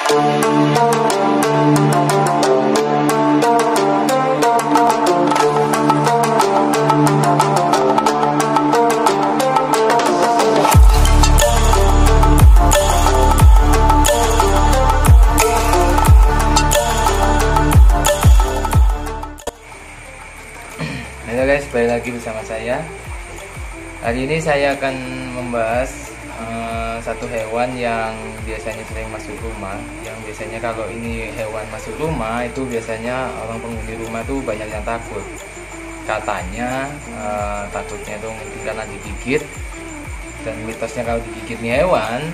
Halo guys, balik lagi bersama saya. Hari ini saya akan membahas satu hewan yang biasanya sering masuk rumah. Yang biasanya kalau ini hewan masuk rumah itu biasanya orang penghuni rumah tuh banyak yang takut. Katanya takutnya itu mungkin karena digigit. Dan mitosnya kalau digigit nih hewan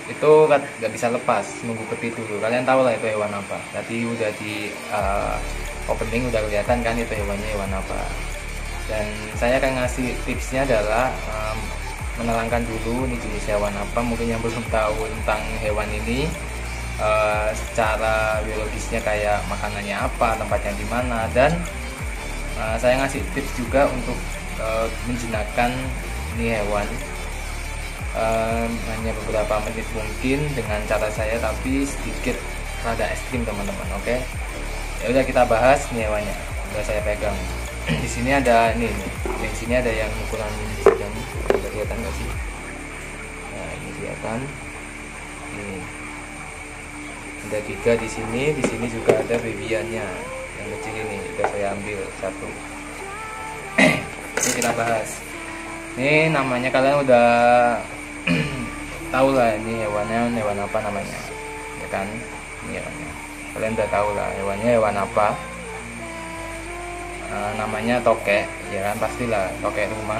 itu nggak bisa lepas, nunggu peti dulu. Kalian tahu lah itu hewan apa. Tadi udah di opening udah kelihatan kan itu hewannya hewan apa. Dan saya akan ngasih tipsnya adalah menerangkan dulu ini jenis hewan apa. Mungkin yang belum tahu tentang hewan ini, secara biologisnya kayak makanannya apa, tempatnya di mana, dan saya ngasih tips juga untuk menjinakkan ini hewan. Hanya beberapa menit mungkin dengan cara saya, tapi sedikit rada ekstrim teman-teman. Oke, ya udah kita bahas nih hewannya. Udah saya pegang. Di sini ada nih, di sini ada yang ukuran sedang. Udah kelihatan nggak sih? Nah, ini kelihatan. Ini ada 3 di sini juga ada babyannya yang kecil ini. Udah saya ambil satu. Ini kita bahas. Ini namanya kalian udah tahu lah ini hewan apa namanya, ya kan? Ini hewannya. Kalian udah tahu lah hewannya hewan apa. Namanya tokek, ya kan, pastilah tokek rumah.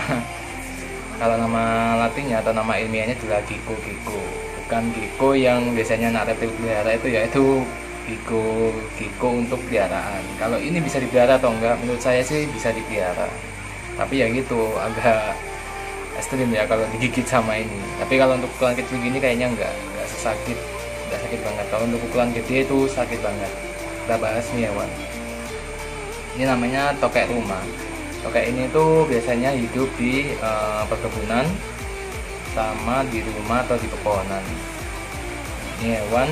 Kalau nama latinnya atau nama ilmiahnya adalah gecko. Bukan gecko yang biasanya anak reptil pelihara itu, yaitu gecko untuk peliharaan. Kalau ini bisa dipelihara atau enggak, menurut saya sih bisa dipelihara. Tapi ya gitu, agak ekstrim ya kalau digigit sama ini. Tapi kalau untuk ukuran kecil gini kayaknya enggak sakit banget. Kalau untuk ukuran gede itu sakit banget. Kita bahas nih hewan. Ini namanya tokek rumah. Tokek ini tuh biasanya hidup di perkebunan sama di rumah atau di pepohonan. Ini hewan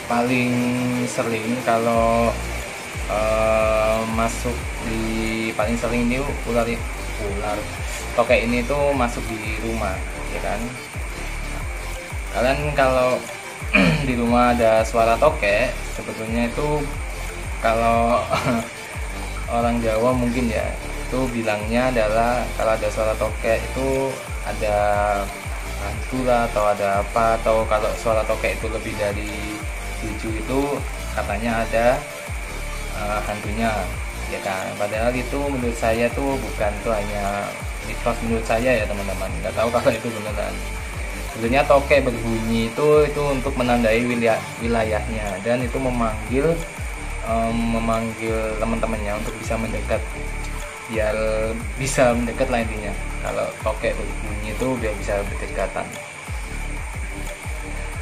paling sering kalau masuk di paling sering ini ular. Tokek ini tuh masuk di rumah, ya kan? Kalian kalau di rumah ada suara tokek, sebetulnya itu kalau orang Jawa mungkin ya, itu bilangnya adalah kalau ada suara tokek itu ada hantu lah atau ada apa, atau kalau suara tokek itu lebih dari 7 itu katanya ada hantunya, ya kan? Padahal itu menurut saya tuh bukan, tuh hanya mitos menurut saya ya teman-teman, nggak tahu kalau itu beneran. Sebenarnya tokek berbunyi itu untuk menandai wilayahnya, dan itu memanggil teman-temannya untuk bisa mendekat, biar bisa mendekat lah intinya. Kalau tokek berbunyi itu biar bisa berdekatan.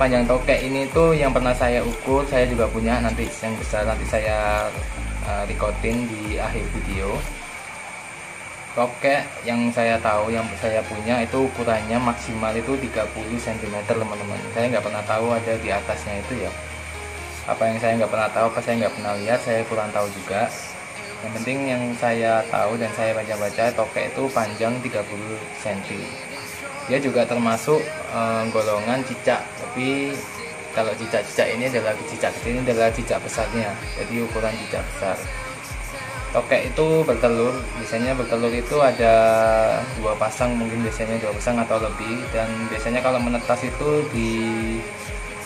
Panjang tokek ini tuh yang pernah saya ukur, saya juga punya nanti yang besar, nanti saya recordin di akhir video. Tokek yang saya tahu, yang saya punya itu ukurannya maksimal itu 30 cm teman-teman. Saya nggak pernah tahu ada di atasnya itu ya. Apa yang saya nggak pernah tahu, apa saya nggak pernah lihat, saya kurang tahu juga. Yang penting yang saya tahu dan saya baca-baca, tokek itu panjang 30 cm. Dia juga termasuk golongan cicak, tapi kalau cicak-cicak ini adalah cicak kecil, ini adalah cicak besarnya, jadi ukuran cicak besar. Tokek itu bertelur, biasanya bertelur itu ada 2 pasang, mungkin biasanya 2 pasang atau lebih, dan biasanya kalau menetas itu di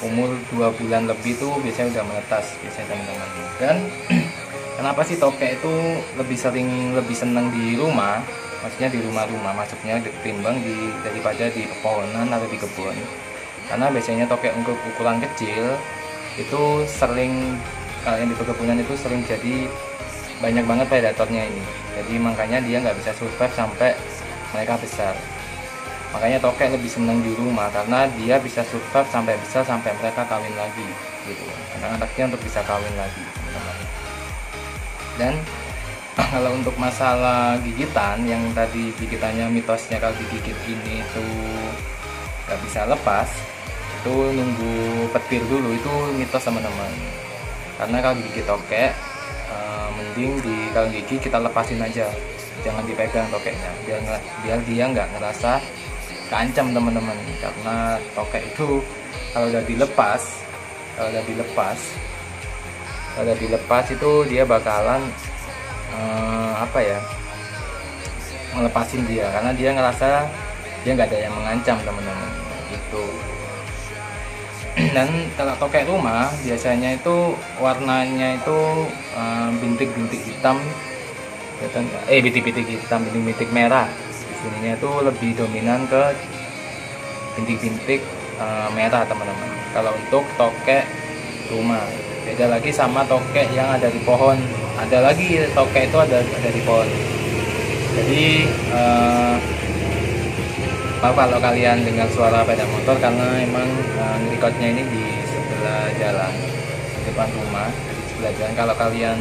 umur 2 bulan lebih tuh biasanya udah menetas biasanya teman-teman. Dan kenapa sih tokek itu lebih senang di rumah, maksudnya di rumah-rumah masuknya ketimbang daripada di pepohonan atau di kebun? Karena biasanya tokek untuk ukuran kecil itu sering, kalau yang di perkebunan itu sering jadi banyak banget predatornya ini, jadi makanya dia nggak bisa survive sampai mereka besar. Makanya tokek lebih senang di rumah karena dia bisa survive sampai besar, sampai mereka kawin lagi gitu, anak-anaknya untuk bisa kawin lagi teman-teman. Dan kalau untuk masalah gigitan, yang tadi gigitannya mitosnya kalau digigit ini itu nggak bisa lepas, itu nunggu petir dulu, itu mitos teman-teman. Karena kalau digigit tokek, mending di kalau gigi kita lepasin aja, jangan dipegang tokeknya, biar dia nggak ngerasa keancam teman-teman. Karena tokek itu kalau udah dilepas itu dia bakalan melepasin dia, karena dia ngerasa dia nggak ada yang mengancam teman-teman itu. Dan kalau tokek rumah biasanya itu warnanya itu bintik-bintik hitam, bintik-bintik hitam, bintik-bintik merah. Di sininya itu lebih dominan ke bintik-bintik merah teman-teman. Kalau untuk tokek rumah, beda lagi sama tokek yang ada di pohon. Ada lagi tokek itu ada di pohon. Jadi maaf kalau kalian dengar suara sepeda motor, karena emang recordnya ini di sebelah jalan, di depan rumah, di sebelah jalan. Kalau kalian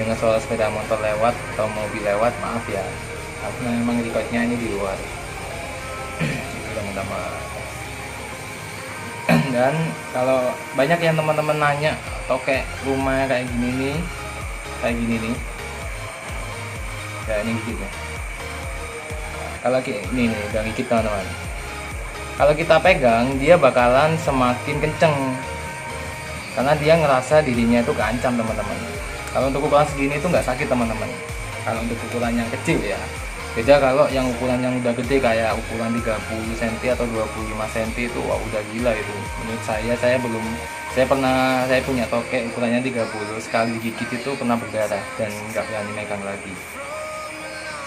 dengar suara sepeda motor lewat atau mobil lewat, maaf ya, karena memang recordnya ini di luar. Teman-teman. Dan kalau banyak yang teman-teman nanya tokek rumah kayak gini nih, ya ini gigitnya. Kalau ini nih udah gigit teman-teman, kalau kita pegang dia bakalan semakin kenceng karena dia ngerasa dirinya itu keancam teman-teman. Kalau untuk ukuran segini itu nggak sakit teman-teman, kalau untuk ukuran yang kecil ya. Beda kalau yang ukuran yang udah gede kayak ukuran 30 cm atau 25 cm itu wah udah gila itu. Menurut saya punya tokek ukurannya 30, sekali gigit itu pernah berdarah dan nggak berani megang lagi.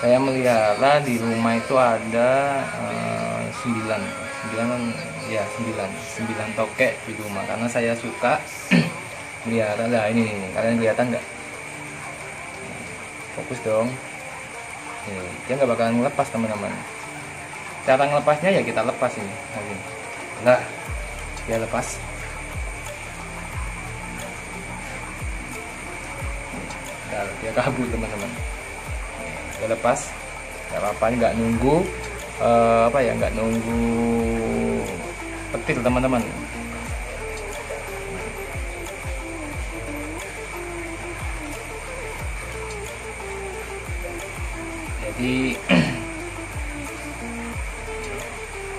Saya melihara di rumah itu ada 9 tokek di rumah, karena saya suka melihara. Lah ini kalian kelihatan nggak? Fokus dong. Dia nggak bakalan ngelepas teman-teman. Cara ngelepasnya ya kita lepas ini. Nah, dia lepas. Nah, dia kabur teman-teman. Dia lepas, nggak apa-apa, nggak nunggu nggak nunggu petir teman-teman. Jadi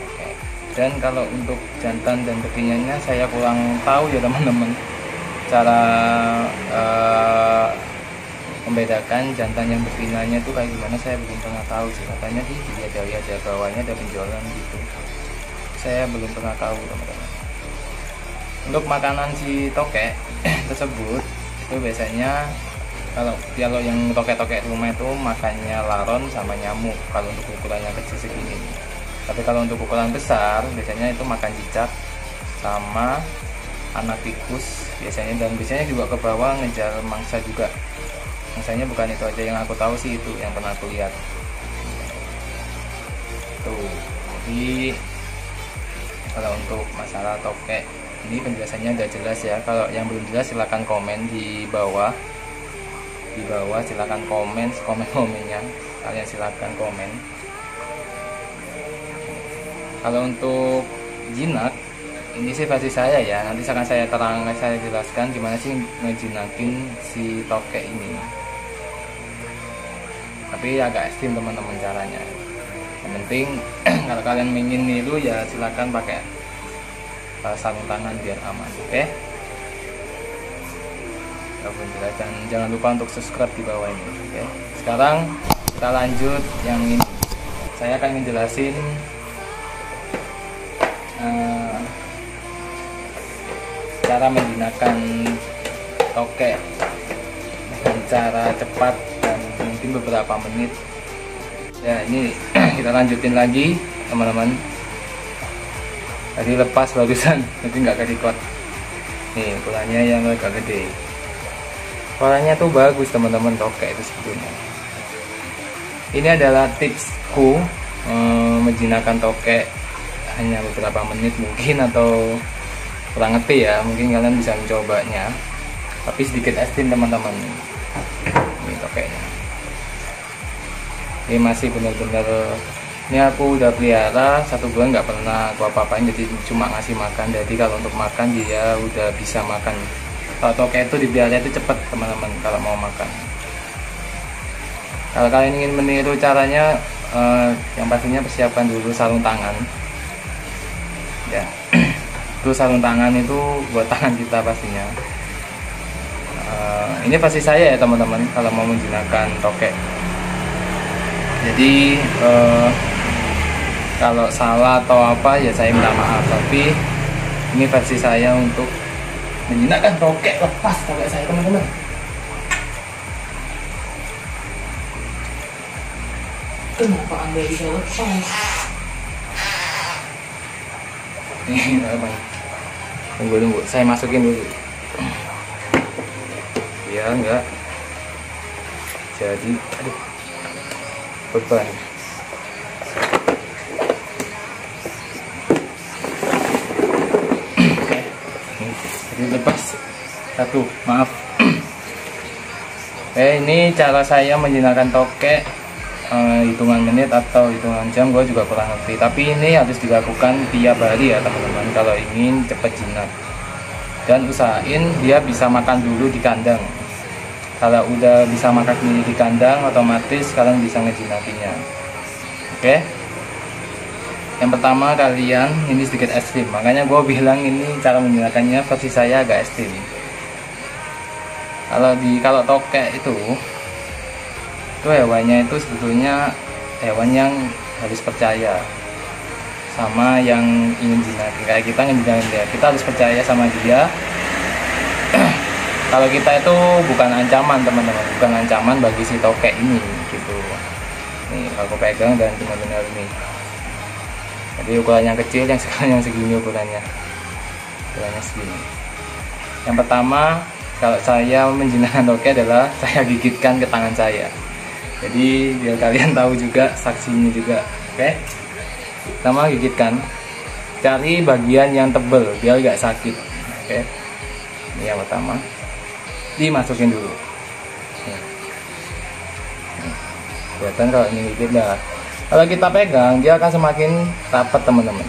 oke. Dan kalau untuk jantan dan betinanya saya kurang tahu ya teman-teman, cara membedakan jantan yang betinanya itu kayak gimana, saya belum pernah tahu sih. Katanya dilihat dari ada bawahnya ada benjolan gitu, saya belum pernah tahu teman-teman. Untuk makanan si tokek tersebut itu biasanya kalau yang tokek-tokek rumah itu makannya laron sama nyamuk kalau untuk ukuran yang kecil segini. Tapi kalau untuk ukuran besar biasanya itu makan cicak sama anak tikus biasanya, dan biasanya juga ke bawah ngejar mangsa juga. Mangsanya bukan itu aja, yang aku tahu sih itu yang pernah aku lihat tuh. Jadi kalau untuk masalah tokek ini penjelasannya udah jelas ya. Kalau yang belum jelas silahkan komen di bawah. Silahkan komennya, kalian silahkan komen. Kalau untuk jinak ini sih versi saya ya, nanti akan saya jelaskan gimana sih ngejinakin si tokek ini. Tapi agak ekstrim teman-teman caranya. Yang penting kalau kalian ingin niru ya silahkan pakai sarung tangan biar aman, oke? Dan jangan lupa untuk subscribe di bawah ini, oke? Sekarang kita lanjut yang ini. Saya akan menjelasin cara menjinakkan tokek dengan cara cepat dan mungkin beberapa menit. Ya ini kita lanjutin lagi teman-teman. Tadi lepas barusan, nanti nggak ke-record. Nih ukurannya yang agak gede. Suaranya tuh bagus teman-teman tokek itu sebetulnya. Ini adalah tipsku menjinakkan tokek hanya beberapa menit mungkin, atau kurang ngerti ya, mungkin kalian bisa mencobanya, tapi sedikit ekstrim teman-teman. Ini tokeknya, ini masih benar-benar Ini aku udah pelihara 1 bulan nggak pernah aku apa-apain, jadi cuma ngasih makan. Jadi kalau untuk makan dia udah bisa makan. Kalau tokek itu dipelihara itu cepet teman-teman kalau mau makan. Kalau kalian ingin meniru caranya, yang pastinya persiapkan dulu sarung tangan ya. Itu sarung tangan itu buat tangan kita pastinya. Ini versi saya ya teman-teman kalau mau menjinakkan tokek. Jadi kalau salah atau apa ya saya minta maaf, tapi ini versi saya untuk menjinakkan tokek lepas tokek saya teman-teman. Kenapa Anda bisa lepas? Ini apa? Tunggu, saya masukin dulu. Ya enggak. Jadi, aduh, beban. Jadi lepas satu, maaf. Ini cara saya menjinakkan tokek. Hitungan menit atau hitungan jam gue juga kurang ngerti, tapi ini harus dilakukan tiap hari ya teman-teman kalau ingin cepat jinak. Dan usahain dia bisa makan dulu di kandang. Kalau udah bisa makan sendiri di kandang, otomatis kalian bisa ngejinakinya. Oke. Yang pertama kalian, ini sedikit ekstrim, makanya gue bilang ini cara menjinakannya versi saya agak ekstrim. Kalau tokek itu hewannya itu sebetulnya hewan yang harus percaya sama yang ingin jinakin. Kayak kita ngejinakin dia, kita harus percaya sama dia. Kalau kita itu bukan ancaman teman-teman, bukan ancaman bagi si tokek ini gitu. Nih aku pegang dan benar-benar ini. Jadi ukuran yang kecil, yang sekarang yang segini ukurannya segini. Yang pertama kalau saya menjinakkan tokek adalah saya gigitkan ke tangan saya. Jadi biar kalian tahu juga saksinya juga. Oke. Pertama gigitkan. Cari bagian yang tebal biar gak sakit. Oke. Ini yang pertama. Dimasukin dulu. Kelihatan kalau ini gigit lah. Kalau kita pegang dia akan semakin rapat teman-teman.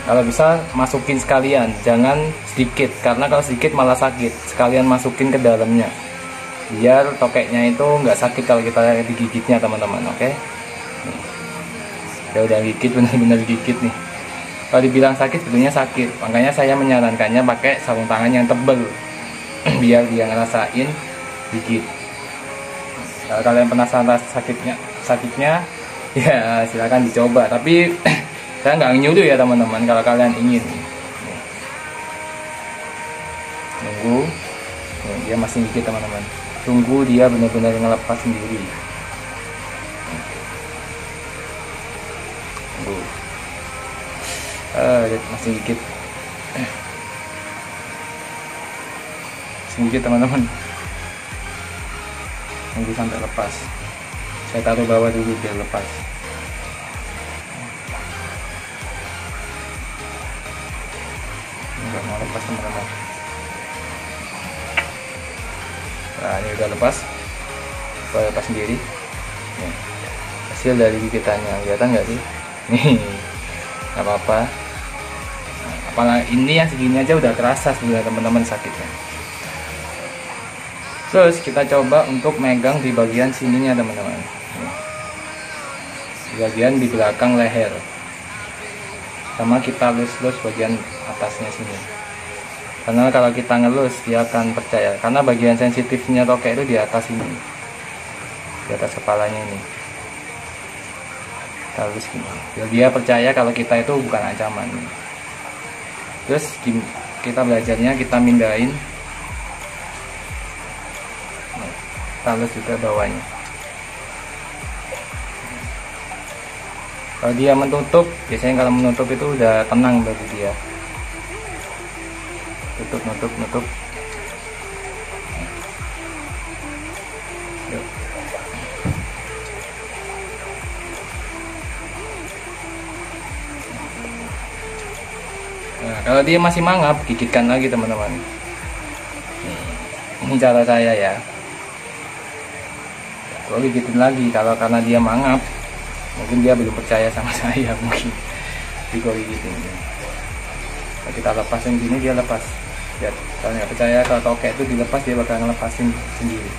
Kalau bisa masukin sekalian, jangan sedikit, karena kalau sedikit malah sakit. Sekalian masukin ke dalamnya, biar tokeknya itu nggak sakit kalau kita digigitnya teman-teman. Oke? Ya udah gigit, benar-benar gigit nih. Kalau dibilang sakit, sebetulnya sakit. Makanya saya menyarankannya pakai sarung tangan yang tebal, biar dia ngerasain gigit. Kalau kalian penasaran sakitnya, ya silakan dicoba. Tapi saya nggak nyuruh ya teman-teman, kalau kalian ingin. Tunggu, dia masih gigit teman-teman. Tunggu dia benar-benar ngelepas sendiri. Tunggu. Masih gigit. Masih gigit teman-teman. Tunggu sampai lepas. Saya taruh bawah dulu biar lepas. Nggak mau lepas teman-teman. Nah ini udah lepas. Saya lepas sendiri. Nih, hasil dari gigitannya kelihatan nggak sih? Nih nggak apa-apa. Apalagi ini yang segini aja udah kerasa sebenarnya teman-teman sakitnya. Terus kita coba untuk megang di bagian sininya teman-teman. Di bagian di belakang leher. Sama kita lus-lus bagian atasnya sini. Karena kalau kita ngelus dia akan percaya. Karena bagian sensitifnya tokek itu di atas ini, di atas kepalanya ini. Kita lus gini. Biar dia percaya kalau kita itu bukan ancaman. Terus kita belajarnya kita mindahin. Kita lus juga bawahnya. Kalau dia menutup, biasanya kalau menutup itu udah tenang bagi dia. Nutup. Yuk. Nah, kalau dia masih mangap, gigitkan lagi teman-teman. Ini cara saya ya. Gue gigitin lagi, kalau karena dia mangap mungkin dia belum percaya sama saya mungkin. Jadi gue gigitin. Kalau kita lepasin gini dia lepas. Ya, kalau nggak percaya kalau tokek itu dilepas dia bakal ngelepasin sendiri.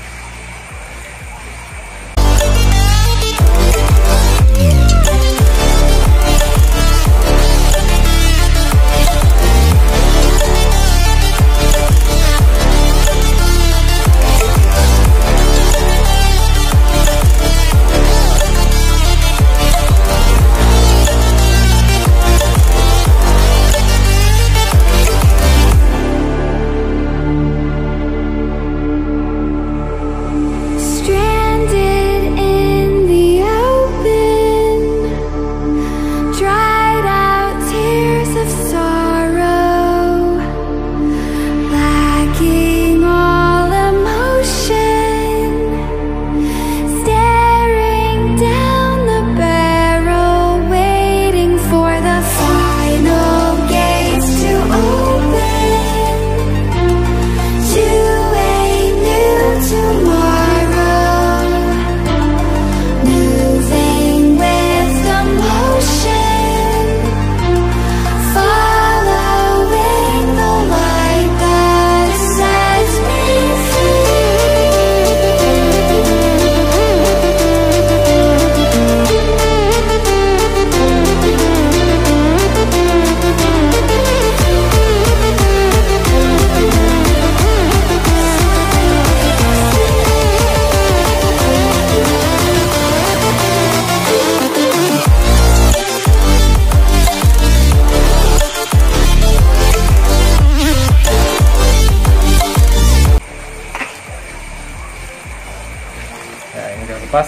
Pas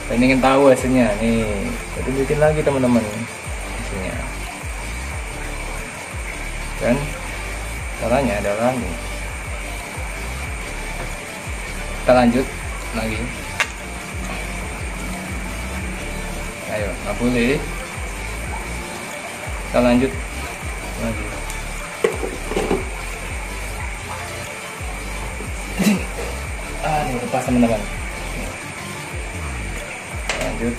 saya ingin tahu hasilnya nih, saya tunjukin lagi teman-teman hasilnya. Dan caranya adalah nih, kita lanjut lagi. Ayo, nggak boleh, kita lanjut lagi. Lepas teman-teman. Lanjut.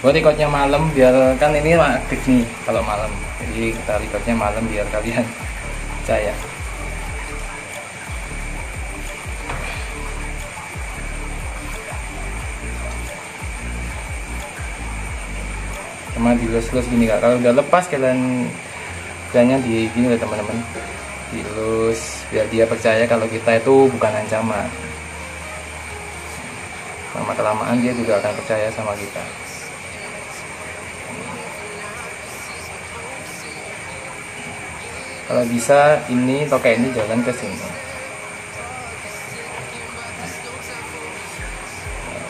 Gue recordnya malam biar kan ini aktif nih kalau malam, jadi kita recordnya malam biar kalian percaya. Cuma dilus-lus gini kak, kalau udah lepas kalian kerjanya di gini lah teman-teman, dilus biar dia percaya kalau kita itu bukan ancaman. Lama-kelamaan dia juga akan percaya sama kita. Kalau bisa ini tokek ini jalan ke sini.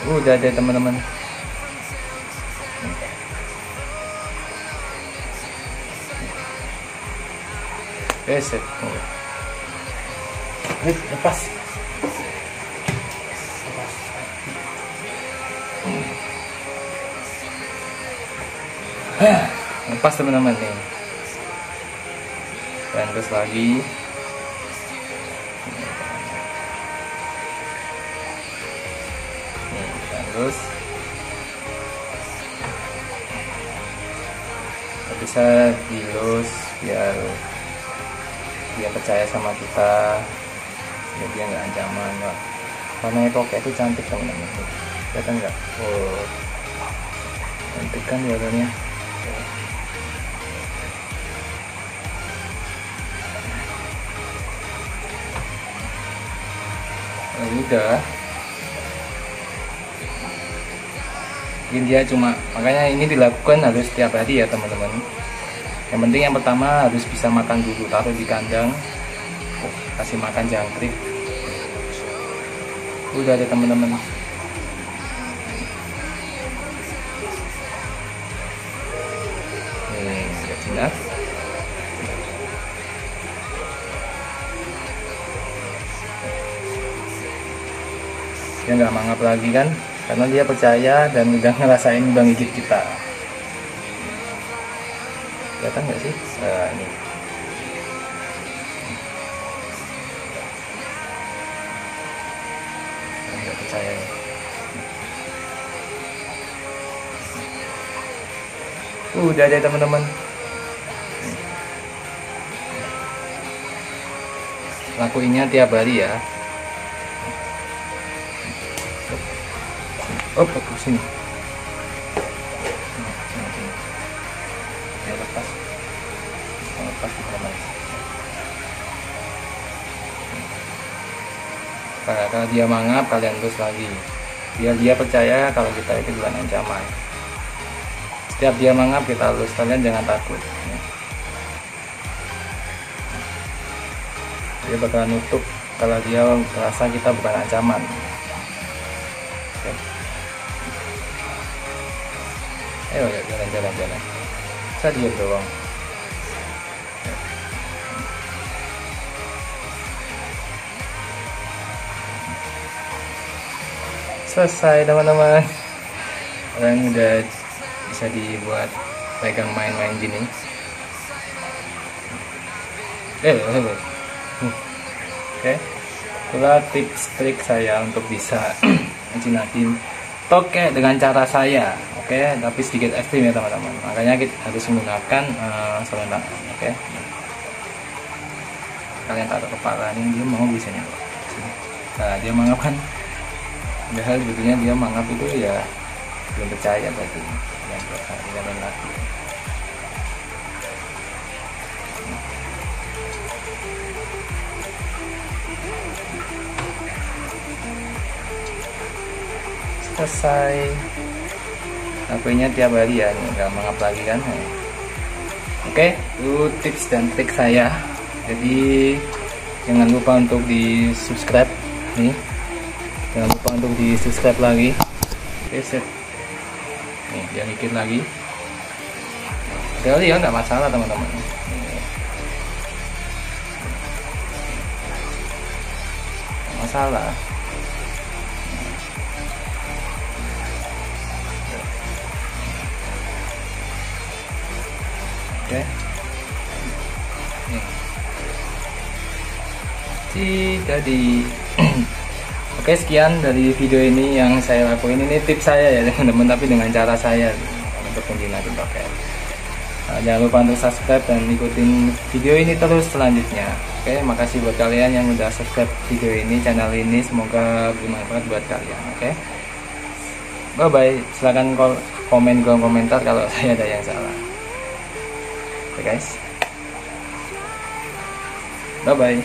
Udah deh teman-teman. Set. Lepas. Lepas teman-teman nih. Dan terus lagi. Nih, dan terus. Bisa dilus biar dia percaya sama kita, biar dia nggak ancaman nggak. Karena tokek itu cantik teman-teman, kelihatan nggak? Oh, cantik kan warnanya. Nah, udah, mungkin dia cuma, makanya ini dilakukan harus setiap hari ya teman-teman. Yang penting yang pertama harus bisa makan dulu, taruh di kandang, kasih makan jangkrik. Udah ada teman-teman. Nih, lihat jinak. Dia nggak mangap lagi kan, karena dia percaya dan udah ngerasain udah gigit kita. Kelihatan nggak sih? Ini. nggak percaya. Udah deh teman-teman. Lakuinnya tiap hari ya. Oh, ke sini. Ya, lepas teman-teman. Kalau dia mangap, kalian terus lagi, biar dia percaya kalau kita itu bukan ancaman. Setiap dia mangap kita lulus, kalian jangan takut. Dia bakalan nutup kalau dia merasa kita bukan ancaman. Oke. Ayo jalan. Saya diam doang. Selesai teman-teman. Orang udah bisa dibuat pegang main-main gini. Oke, itulah tips trik saya untuk bisa menjinakin toke dengan cara saya. Oke, tapi sedikit ekstrim ya teman-teman. Makanya kita harus menggunakan sarung tangan. Oke, kalian taruh kepala ini, dia mau biasanya. Nah, dia mangap kan? Padahal sebetulnya dia mangap itu ya belum percaya berarti yang kalian lagi. Selesai. Lakuinnya tiap hari ya, nggak mangap lagi kan. Oke, itu tips dan trik saya. Jadi jangan lupa untuk di subscribe nih, jangan lupa untuk di subscribe lagi. Oke, set nih, dia mikir lagi kali ya, nggak masalah teman-teman. Masalah. Oke, jadi oke, sekian dari video ini yang saya lakuin. Ini tips saya ya teman-teman, tapi dengan cara saya untuk menjinakin toke. Jangan lupa untuk subscribe dan ikutin video ini terus selanjutnya. Oke, makasih buat kalian yang udah subscribe video ini, channel ini. Semoga bermanfaat buat kalian. Oke, bye bye. Silahkan komen kolom komentar kalau saya ada yang salah. Oke guys, bye bye.